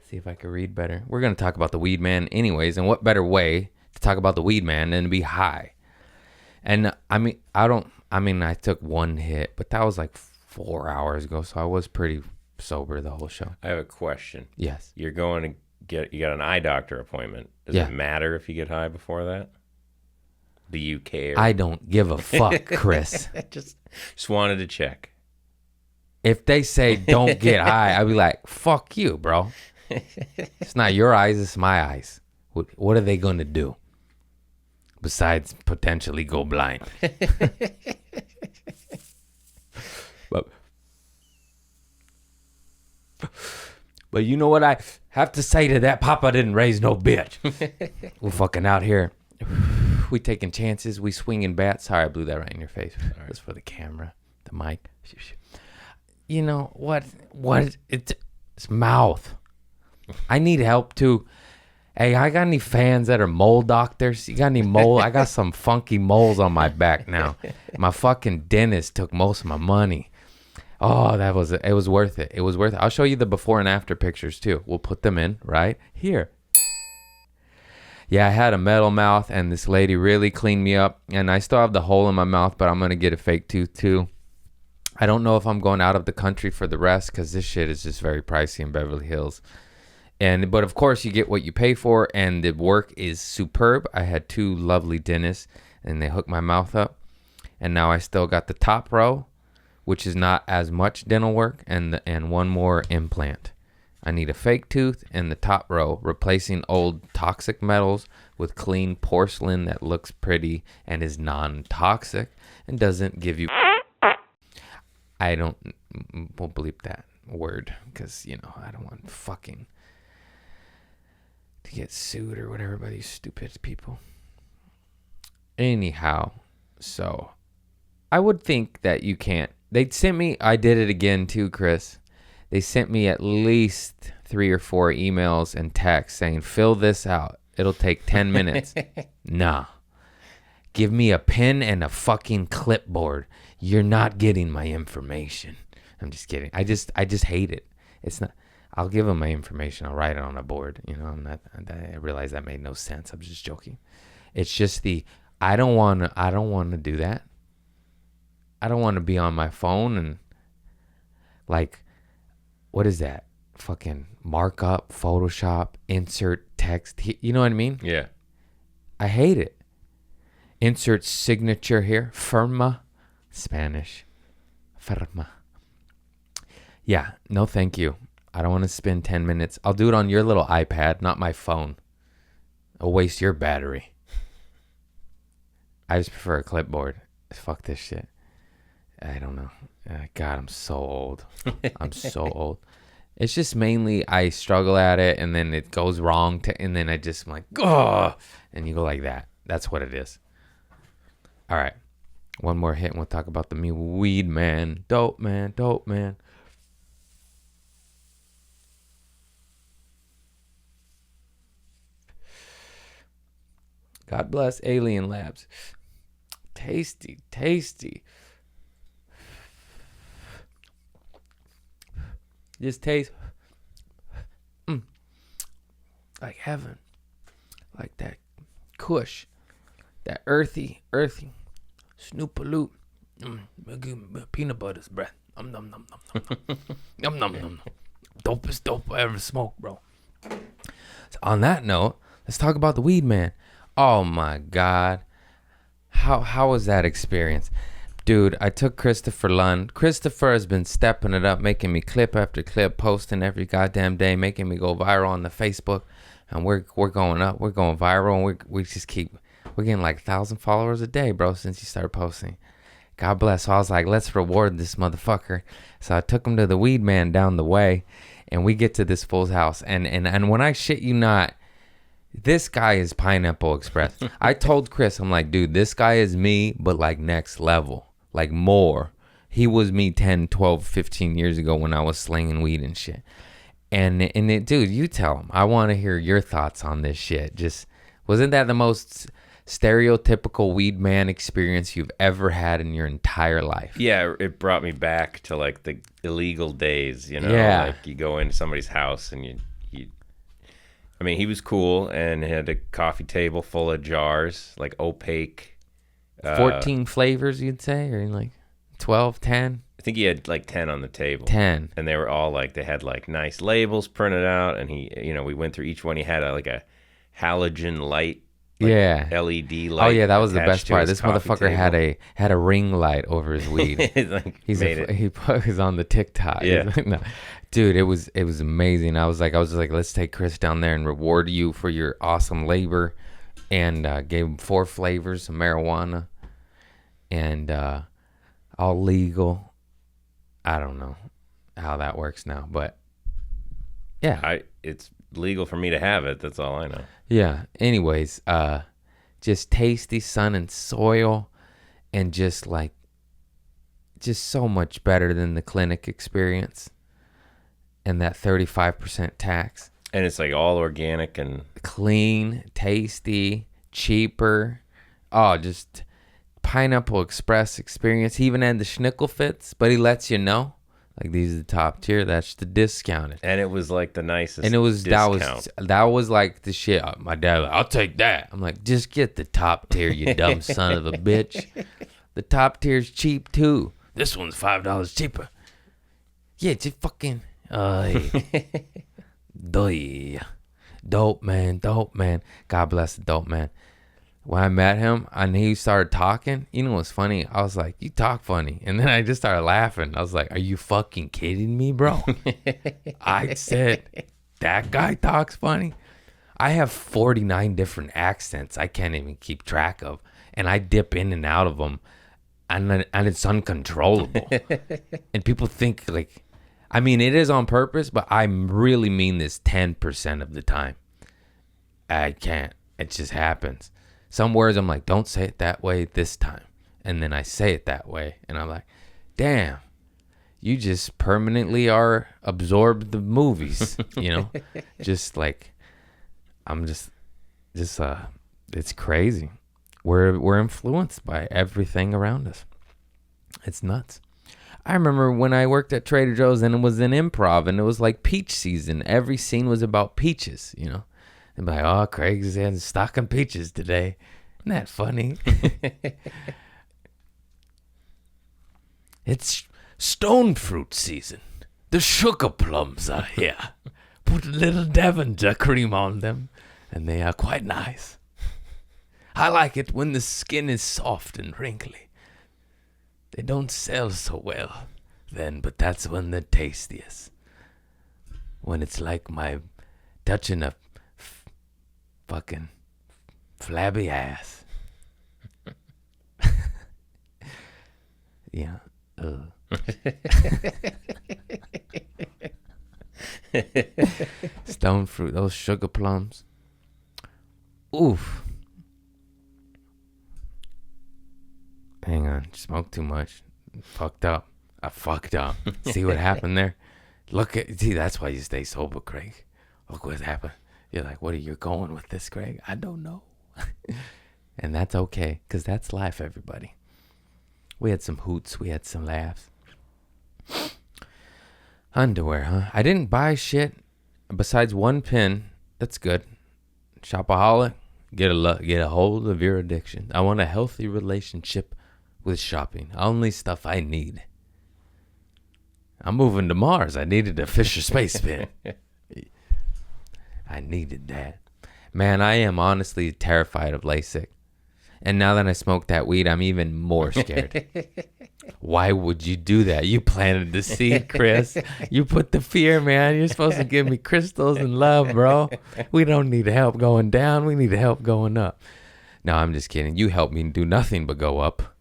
See if I can read better. We're gonna talk about the weed man anyways, and what better way to talk about the weed man than to be high? And I took one hit, but that was like 4 hours ago, so I was pretty sober the whole show. I have a question. Yes. You're going to you got an eye doctor appointment. Does it matter if you get high before that? Do you care? I don't give a fuck, Chris. just wanted to check. If they say don't get high, I'd be like, fuck you, bro. It's not your eyes, it's my eyes. What are they going to do? Besides potentially go blind. But you know what I have to say to that? Papa didn't raise no bitch. We're fucking out here. We taking chances. We swinging bats. Sorry, I blew that right in your face. That's for the camera, the mic. You know what? It's mouth. I need help too. Hey, I got any fans that are mole doctors? You got any mole? I got some funky moles on my back now. My fucking dentist took most of my money. Oh, it was worth it. It was worth it. I'll show you the before and after pictures too. We'll put them in right here. Yeah, I had a metal mouth, and this lady really cleaned me up, and I still have the hole in my mouth, but I'm going to get a fake tooth too. I don't know if I'm going out of the country for the rest, because this shit is just very pricey in Beverly Hills. But of course, you get what you pay for, and the work is superb. I had 2 lovely dentists, and they hooked my mouth up, and now I still got the top row, which is not as much dental work, and one more implant. I need a fake tooth and the top row, replacing old toxic metals with clean porcelain that looks pretty and is non-toxic and doesn't give you... I won't bleep that word because, I don't want fucking to get sued or whatever by these stupid people. Anyhow, so I would think that you can't. They'd sent me, I did it again too, Chris. They sent me at least 3 or 4 emails and texts saying, fill this out. It'll take 10 minutes. Nah. Give me a pen and a fucking clipboard. You're not getting my information. I'm just kidding. I just hate it. It's not. I'll give them my information. I'll write it on a board. I realize that made no sense. I'm just joking. It's just I don't want to do that. I don't want to be on my phone and what is that? Fucking markup, Photoshop, insert text. You know what I mean? Yeah. I hate it. Insert signature here. Firma. Spanish. Firma. Yeah. No, thank you. I don't want to spend 10 minutes. I'll do it on your little iPad, not my phone. I'll waste your battery. I just prefer a clipboard. Fuck this shit. I don't know. God, I'm so old. I'm so old. It's just mainly I struggle at it, and then it goes wrong, and then I just am like, oh, and you go like that. That's what it is. All right. One more hit, and we'll talk about the weed man. Dope man, dope man. God bless Alien Labs. Tasty, tasty. Just taste like heaven. Like that kush. That earthy Snoop-a-loop. Peanut butter's breath. Nom nom nom nom nom. Nom nom nom. Dopest dope I ever smoked, bro. So on that note, let's talk about the weed man. Oh my God. How was that experience? Dude, I took Christopher Lund. Christopher has been stepping it up, making me clip after clip, posting every goddamn day, making me go viral on the Facebook. And we're going up. We're going viral. And we just keep, we're getting like 1,000 followers a day, bro, since you started posting. God bless. So I was like, let's reward this motherfucker. So I took him to the weed man down the way. And we get to this fool's house. And when I shit you not, this guy is Pineapple Express. I told Chris, I'm like, dude, this guy is me, but like next level. Like more. He was me 10, 12, 15 years ago when I was slinging weed and shit. And it, dude, you tell him. I want to hear your thoughts on this shit. Just, wasn't that the most stereotypical weed man experience you've ever had in your entire life? Yeah, it brought me back to like the illegal days, you know? Yeah. Like you go into somebody's house and you I mean, he was cool and had a coffee table full of jars, like opaque. 14 flavors, you'd say? Or like 12, 10? I think he had like 10 on the table. 10. And they were all like, they had like nice labels printed out. And he, you know, we went through each one. He had like a halogen light. Like yeah. LED light. Oh yeah, that was the best part. This motherfucker table. had a ring light over his weed. Like, he was on the TikTok. Yeah. No. Dude, it was amazing. I was like, let's take Chris down there and reward you for your awesome labor, and gave him 4 flavors of marijuana, and all legal. I don't know how that works now, but yeah, it's legal for me to have it. That's all I know. Yeah. Anyways, just tasty sun and soil, and just so much better than the clinic experience. And that 35% tax. And it's like all organic and clean, tasty, cheaper. Oh, just Pineapple Express experience. He even had the schnickel fits, but he lets you know. Like, these are the top tier. That's the discounted. And it was like the nicest. And it was discount. that was like the shit. My dad, like, I'll take that. I'm like, just get the top tier, you dumb son of a bitch. The top tier's cheap too. This one's $5 cheaper. Yeah, just fucking. Dope man. God bless the dope man. When I met him and he started talking, you know what's funny? I was like, you talk funny. And then I just started laughing. I was like, are you fucking kidding me, bro? I said, that guy talks funny. I have 49 different accents I can't even keep track of. And I dip in and out of them. And it's uncontrollable. And people think like, I mean, it is on purpose, but I really mean this 10% of the time. I can't. It just happens. Some words I'm like, don't say it that way this time. And then I say it that way. And I'm like, damn, you just permanently are absorbed the movies, you know? Just like, I'm just it's crazy. We're influenced by everything around us. It's nuts. I remember when I worked at Trader Joe's and it was an improv and it was like peach season. Every scene was about peaches, you know? They'd be like, oh, Craig's in stocking peaches today. Isn't that funny? It's stone fruit season. The sugar plums are here. Put a little Devonshire cream on them, and they are quite nice. I like it when the skin is soft and wrinkly. They don't sell so well then, but that's when they're tastiest. When it's like my touching a fucking flabby ass. Yeah. Stone fruit, those sugar plums. Oof. Hang on, smoked too much. Fucked up. I fucked up. See what happened there? See, that's why you stay sober, Craig. Look what happened. You're like, what are you going with this, Craig? I don't know. And that's okay, because that's life, everybody. We had some hoots. We had some laughs. Underwear, huh? I didn't buy shit besides one pin. That's good. Shopaholic, get a hold of your addiction. I want a healthy relationship with shopping. Only stuff I need. I'm moving to Mars. I needed a Fisher Space pin. I needed that. Man, I am honestly terrified of LASIK. And now that I smoke that weed, I'm even more scared. Why would you do that? You planted the seed, Chris. You put the fear, man. You're supposed to give me crystals and love, bro. We don't need help going down. We need help going up. No, I'm just kidding. You help me do nothing but go up.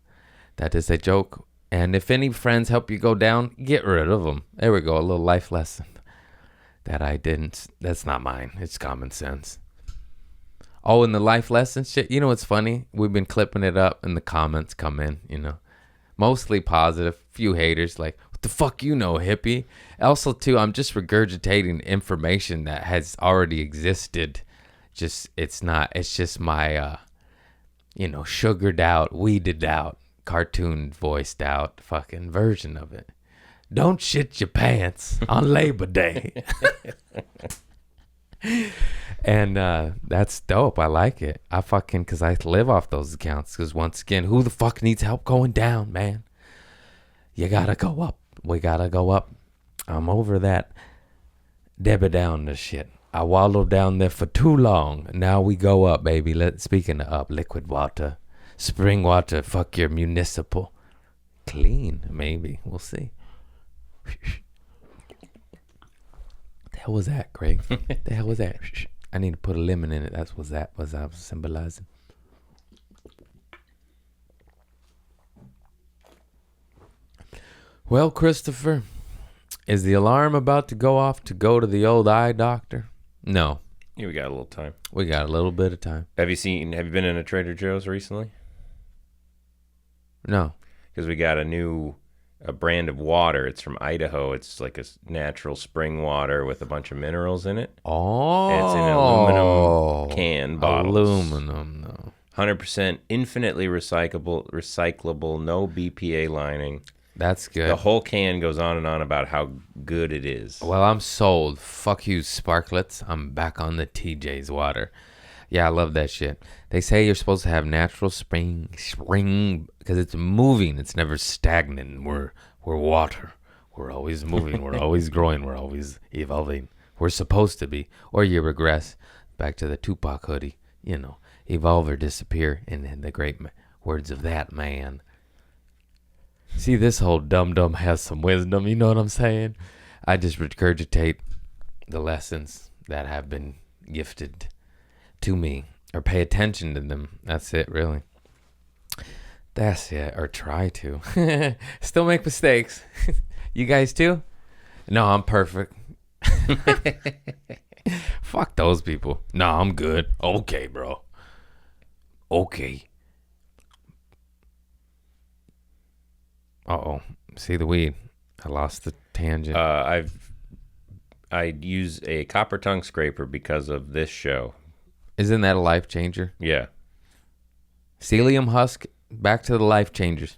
That is a joke. And if any friends help you go down, get rid of them. There we go. A little life lesson that I didn't. That's not mine. It's common sense. Oh, and the life lesson shit. You know what's funny? We've been clipping it up and the comments come in, Mostly positive. Few haters like, what the fuck you know, hippie? Also, too, I'm just regurgitating information that has already existed. It's just my, sugared out, weeded out, cartoon voiced out fucking version of it. Don't shit your pants on Labor Day. And that's dope. I like it. Because I live off those accounts. Because once again, who the fuck needs help going down, man? You gotta go up. We gotta go up. I'm over that Debbie Downer shit. I wallowed down there for too long. Now we go up, baby. Speaking of up, liquid water, spring water, fuck your municipal. Clean, maybe. We'll see. The hell was that, Craig? The hell was that? I need to put a lemon in it. That's what that was. I was symbolizing. Well, Christopher, is the alarm about to go off to go to the old eye doctor? No. Yeah, we got a little time. We got a little bit of time. Have you been in a Trader Joe's recently? No. Because we got a brand of water. It's from Idaho. It's like a natural spring water with a bunch of minerals in it. Oh. And it's in aluminum can bottles. Aluminum, though. 100% infinitely recyclable, no BPA lining. That's good. The whole can goes on and on about how good it is. Well, I'm sold. Fuck you, Sparklets. I'm back on the TJ's water. Yeah, I love that shit. They say you're supposed to have natural spring, because it's moving. It's never stagnant. We're water. We're always moving. We're always growing. We're always evolving. We're supposed to be. Or you regress back to the Tupac hoodie. Evolve or disappear. In the great words of that man. See, this whole dum-dum has some wisdom. You know what I'm saying? I just regurgitate the lessons that have been gifted to me, or pay attention to them. That's it, really. That's it, or try to. Still make mistakes. You guys too? No, I'm perfect. Fuck those people. No, I'm good. Okay, bro. Okay. Uh-oh. See the weed. I lost the tangent. I use a copper tongue scraper because of this show. Isn't that a life changer? Yeah. Psyllium husk, back to the life changers.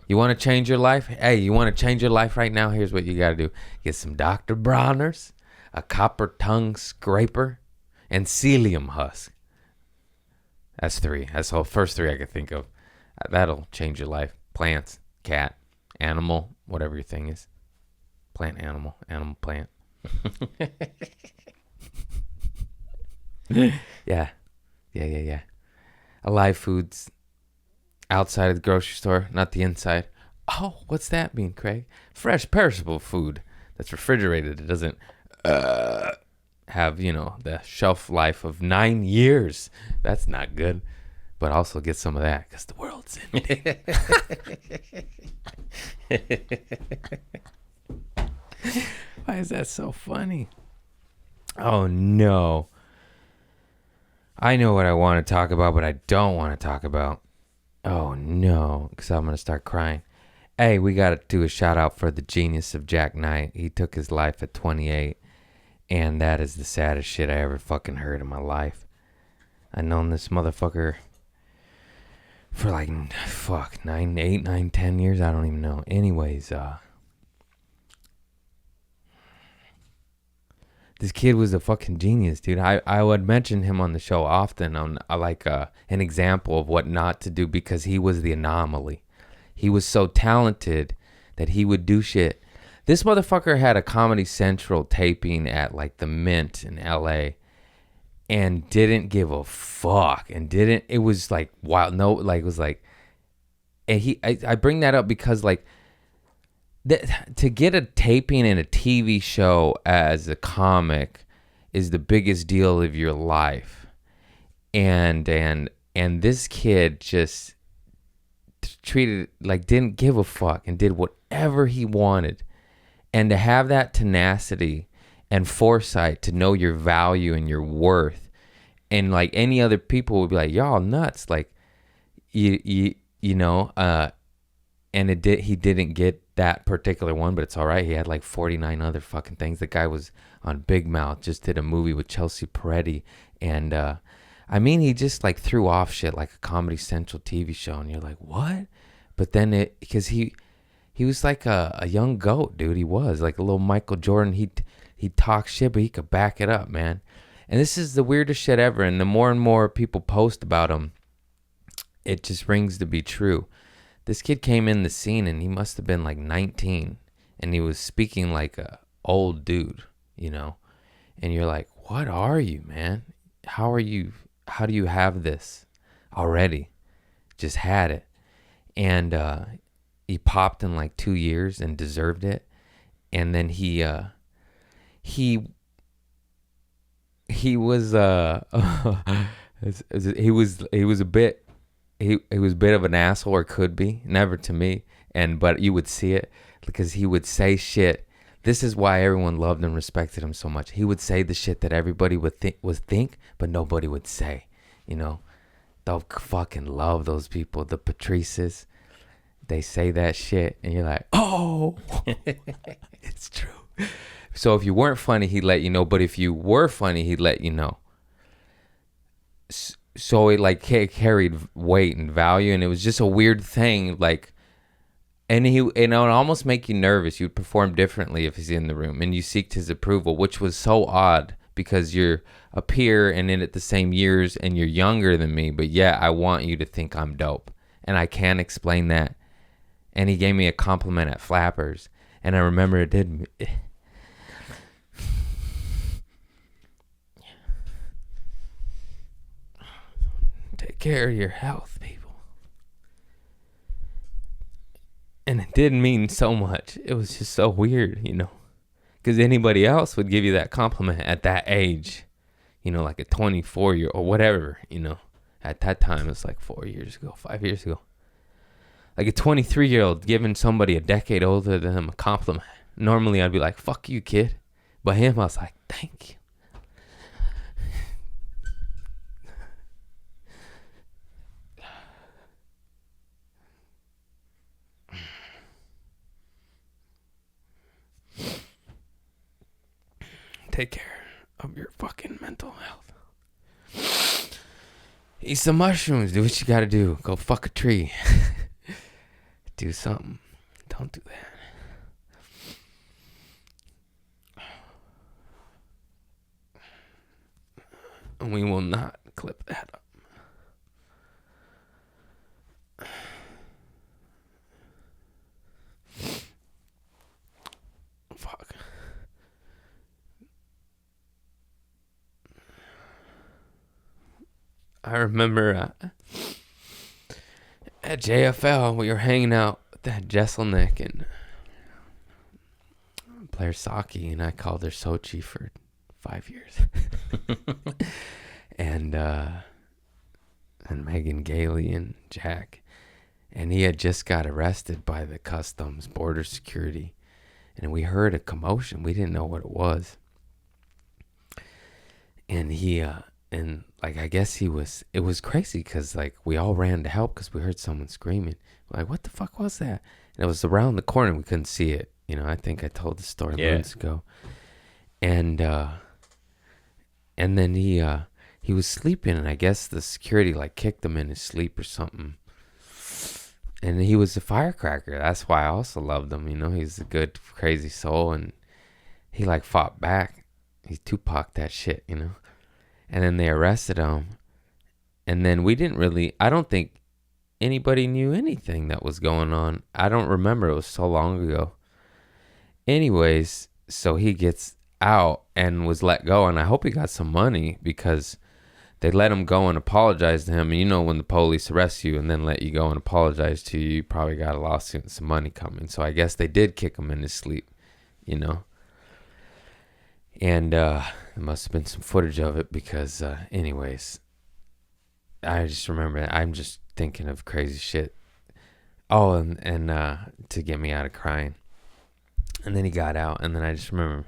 You want to change your life? Hey, you want to change your life right now? Here's what you got to do. Get some Dr. Bronner's, a copper tongue scraper, and psyllium husk. That's 3. That's the first 3 I could think of. That'll change your life. Plants, cat, animal, whatever your thing is. Plant, animal, plant. Yeah. Alive foods outside of the grocery store, not the inside. Oh, what's that mean, Craig? Fresh, perishable food that's refrigerated. It doesn't have, the shelf life of 9 years. That's not good. But also get some of that because the world melts in. Why is that so funny? Oh no. I know what I want to talk about, but I don't want to talk about. Oh no, because I'm going to start crying. Hey, we got to do a shout out for the genius of Jack Knight. He took his life at 28, and that is the saddest shit I ever fucking heard in my life. I've known this motherfucker for like, 10 years. I don't even know. Anyways, this kid was a fucking genius, dude. I would mention him on the show often on an example of what not to do because he was the anomaly. He was so talented that he would do shit. This motherfucker had a Comedy Central taping at like the Mint in LA and didn't give a fuck and didn't, it was like wild. No, like it was like, and I bring that up because like, to get a taping in a TV show as a comic is the biggest deal of your life, and this kid just treated it like didn't give a fuck and did whatever he wanted, and to have that tenacity and foresight to know your value and your worth, and like any other people would be like, y'all nuts, like you know, and he didn't get that particular one, but it's all right. He had like 49 other fucking things. The guy was on Big Mouth, just did a movie with Chelsea Peretti, and I mean, he just like threw off shit like a Comedy Central TV show, and you're like, what? But then because he was like a young goat, dude. He was like a little Michael Jordan. He talked shit, but he could back it up, man. And this is the weirdest shit ever. And the more and more people post about him, it just rings to be true. This kid came in the scene and he must have been like 19 and he was speaking like a old dude, you know, and you're like, what are you, man? How do you have this already? Just had it. And he popped in like 2 years and deserved it. And then he was he was a bit of an asshole, or could be, never to me, but you would see it because he would say shit. This is why everyone loved and respected him so much. He would say the shit that everybody would think, but nobody would say. You know, they'll fucking love those people, the Patrices. They say that shit, and you're like, oh, it's true. So if you weren't funny, he'd let you know. But if you were funny, he'd let you know. So it like carried weight and value, and it was just a weird thing. Like, and it would almost make you nervous. You'd perform differently if he's in the room, and you seeked his approval, which was so odd because you're a peer and in it the same years, and you're younger than me. But yeah, I want you to think I'm dope, and I can't explain that. And he gave me a compliment at Flappers, and I remember it did. Take care of your health, people. And it didn't mean so much. It was just so weird, you know, because anybody else would give you that compliment at that age, you know, like a 24-year or whatever, you know. At that time, it's like 5 years ago. Like a 23-year-old giving somebody a decade older than him a compliment. Normally, I'd be like, fuck you, kid. But him, I was like, thank you. Take care of your fucking mental health. Eat some mushrooms. Do what you gotta do. Go fuck a tree. Do something. Don't do that. And we will not clip that up. Fuck. I remember at JFL we were hanging out with that Jesselnick and player Saki, and I called her Sochi for 5 years. and Megan Gailey and Jack. and he had just got arrested by the customs border security, and we heard a commotion. We didn't know what it was, and and like I guess it was crazy because like we all ran to help because we heard someone screaming. We're like, what the fuck was that? And it was around the corner. We couldn't see it. I think I told the story months ago. And then he was sleeping, and I guess the security like kicked him in his sleep or something. And he was a firecracker. That's why I also loved him. He's a good, crazy soul, and he like fought back. He Tupac that shit, And then they arrested him, and then I don't think anybody knew anything that was going on. I don't remember. It was so long ago. Anyways, so he gets out and was let go, and I hope he got some money because they let him go and apologize to him. And when the police arrest you and then let you go and apologize to you, you probably got a lawsuit and some money coming. So I guess they did kick him in his sleep, And there must have been some footage of it because, anyways, I just remember I'm just thinking of crazy shit. Oh, and to get me out of crying. And then he got out, and then I just remember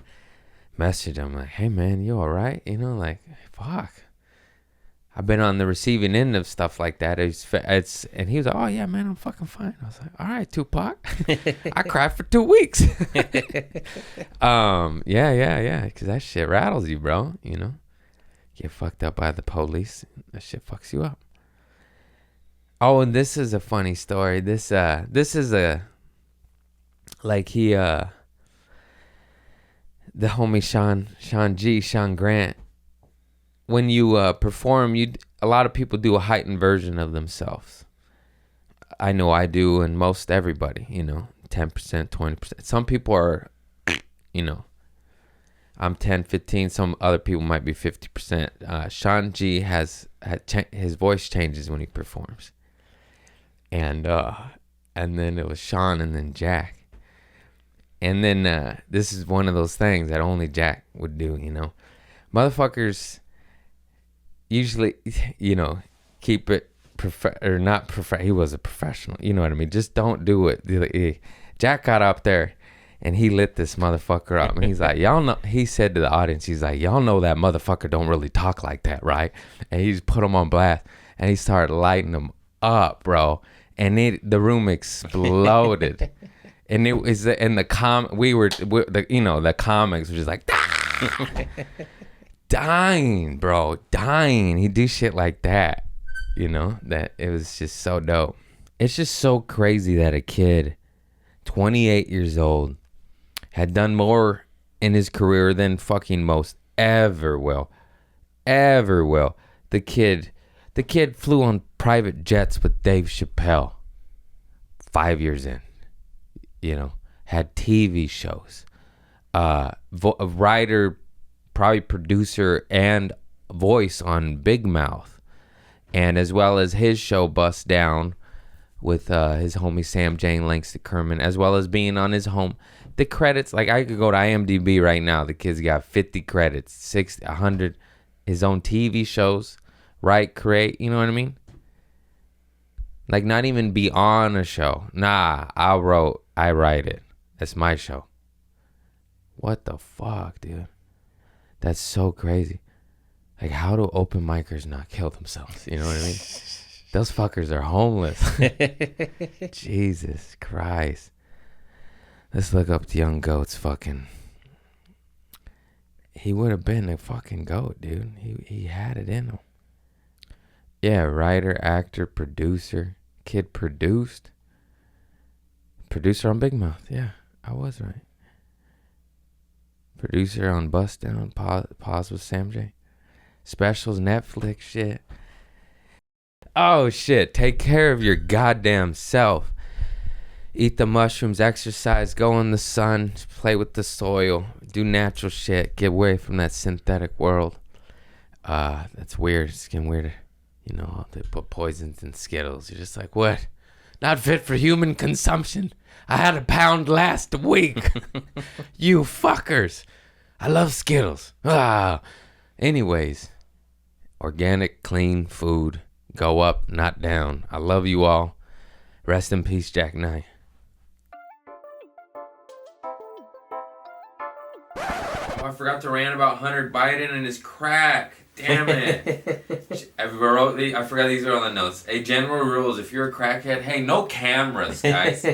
messaging him like, hey, man, you all right? Like, fuck. I've been on the receiving end of stuff like that. And he was like, oh, yeah, man, I'm fucking fine. I was like, all right, Tupac. I cried for 2 weeks. Yeah, because that shit rattles you, bro, Get fucked up by the police. That shit fucks you up. Oh, and this is a funny story. This is the homie Sean Grant. When you perform, a lot of people do a heightened version of themselves. I know I do, and most everybody, 10%, 20%. Some people are, I'm 10, 15. Some other people might be 50%. Sean G his voice changes when he performs. And then it was Sean and then Jack. And then this is one of those things that only Jack would do, Motherfuckers usually, keep it he was a professional, you know what I mean? Just don't do it. Jack got up there and he lit this motherfucker up. And he's like, y'all know, he said to the audience, he's like, y'all know that motherfucker don't really talk like that, right? And he just put him on blast and he started lighting them up, bro. And the room exploded. And it was in the the comics were just like dying, bro, dying. He do shit like that, that it was just so dope. It's just so crazy that a kid, 28 years old, had done more in his career than fucking most ever will. The kid flew on private jets with Dave Chappelle 5 years in. Had TV shows, a writer, probably producer, and voice on Big Mouth, and as well as his show Bust Down with his homie Sam Jane Langston Kerman, as well as being on the credits. Like I could go to IMDb right now. The kid's got 50 credits, 60, 100, his own TV shows, create. You know what I mean? Like not even be on a show. Nah, I write it. That's my show. What the fuck, dude? That's so crazy. Like, how do open micers not kill themselves? You know what I mean? Those fuckers are homeless. Jesus Christ. Let's look up the young goat's fucking... He would have been a fucking goat, dude. He had it in him. Yeah, writer, actor, producer. Kid produced. Producer on Big Mouth. Yeah, I was right. Producer on Bust Down. Pause with Sam J. Specials, Netflix shit. Oh shit. Take care of your goddamn self. Eat the mushrooms, exercise, go in the sun, play with the soil, do natural shit, get away from that synthetic world. That's weird. It's getting weirder. They put poisons in Skittles. You're just like, what? Not fit for human consumption. I had a pound last week. You fuckers. I love Skittles. Anyways, organic, clean food. Go up, not down. I love you all. Rest in peace, Jack Knight. Oh, I forgot to rant about Hunter Biden and his crack. Damn it. I forgot these are on the notes. Hey, general rules. If you're a crackhead, hey, no cameras, guys.